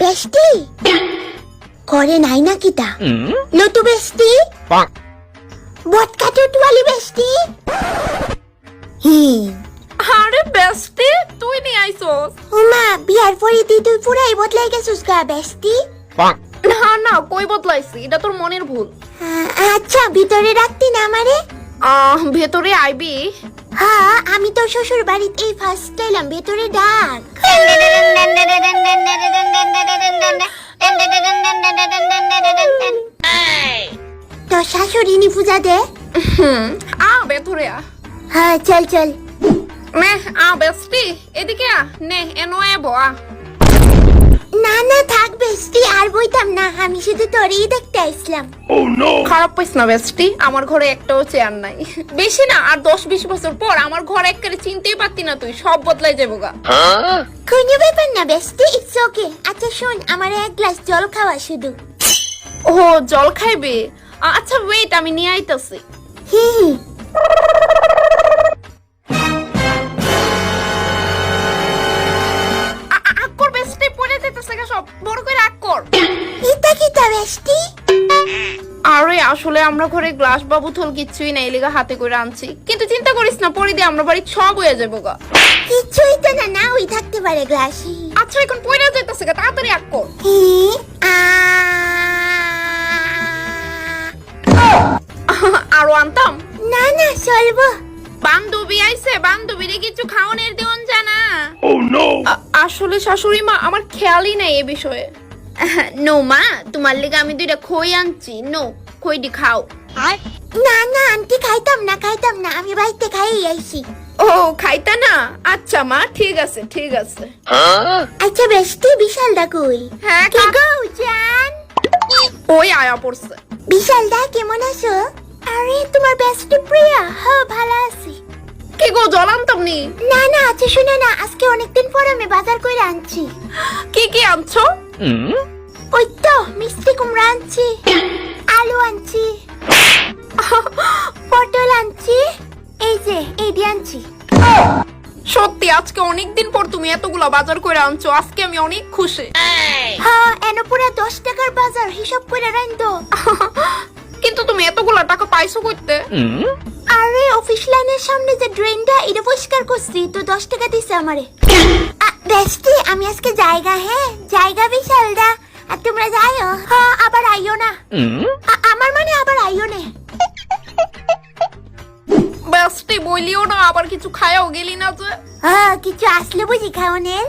বেস্টি করে নাই না কিতা লটু বেস্টি বটকা টুটওয়ালি বেস্টি আরে বেস্টি তুই নি আইছস? উমা বিয়ার পরে তুই পুরাই বদলাই গেছিস গা বেস্টি। না না কই বদলাইছি, এটা তোর মনের ভুল। আচ্ছা ভিতরে রাখতি না আমারে? ভেতরে আইবি? হ্যাঁ আমি তো শ্বশুর বাড়িতে এই ফার্স্ট এলাম, ভেতরে ডাক। তো শাশুড়ি নি পূজা দে। ভেতরে আ। হ্যাঁ চল চল। নে বেস্টি এদিকে আ, নে এনো এবো আ। না না থাক বেস্টি, আর বইতাম না, আমি শুধু তোরই দেখতে আসলাম। খারাপ পাইস না বেস্টি, আমার ঘরে একটাও চেয়ার নাই। বেশি না আর 10-20 বছর পর আমার ঘর একবারে চিনতেই পারতি না তুই, সব বদলাই যাবো গা। কোনো ব্যাপার না বেস্টি, ইটস ওকে। আচ্ছা শোন, আমার এক গ্লাস জল খাওয়া শুধু। ও জল খাইবে? আচ্ছা ওয়েট, আমি নিয়ে আইতাছি। হি আকর বেস্টি পড়ে যেতেছে গা সব, বড় করে আকর। এটা কিতা বেস্টি? আরে আসলে আমরা ঘরে গ্লাস বা বোতল কিছুই নাই, লেগা হাতে করে আনছি। কিন্তু চিন্তা করিস না, পরে দিয়ে আমরা বাড়ি সব হয়ে যাবো গা। কিছুই তো না, না ওই থাকতে পারে গ্লাসি। আচ্ছা এখন পড়ে যেতেছে গা, তাড়াতাড়ি আকর। আরো আনতাম? না না চলবো। বান্ধবী আইছে, বান্ধবীরে কিছু খাওয়ানোর দিন জানা। আসলে শাশুড়ি মা আমার খেয়ালই নাই এ বিষয়ে। নো মা, তোমার লেগে আমি দুইটা খই আনছি, নো খইটি খাও। না না আন্টি খাইতাম না, আমি বাড়িতে খাই আইছি। ও খাইতা না? আচ্ছা মা ঠিক আছে ঠিক আছে। আচ্ছা বেস্টি বিশালদা কই? হ্যাঁ কে গো জান? ওই আয়া পড়ছে। বিশালদা কেমন আছো? আরে তোমার বেস্টি প্রিয়া? হ্যাঁ ভালো আছি। কে গো জল আনতাম নি? না না আচ্ছা শুনে না, আজকে অনেকদিন পর আমি বাজার করে আনছি। কি কি আনছো? ওই তো মিষ্টি কুমড়া আনছি, আলু আনছি, পটল আনছি, এই যে এইডি আনছি। সত্যি আজকে অনেকদিন পর তুমি এতগুলা বাজার করে আনছো, আজকে আমি অনেক খুশি। হ্যাঁ এনে পুরা 10 টাকার বাজার হিসাব করে রাখতো। কিন্তু তুমি এতগুলা টাকা পাইছো কইতে? আরে অফিস লাইনের সামনে যে ড্রেনটা এটা পরিষ্কার করছি, তো 10 টাকা দিছে আমারে। বেস্টি আমি আজকে জায়গা, হ্যাঁ জায়গা বিশালদা, আর তোমরা যাইও। হ্যাঁ আবার আইও না, আমার মানে আবার আইও না। বেস্টি বলিও না, আবার কিছু খায়াও গেলি না যে। হ্যাঁ কিছু আসলে বুঝি খাওনের।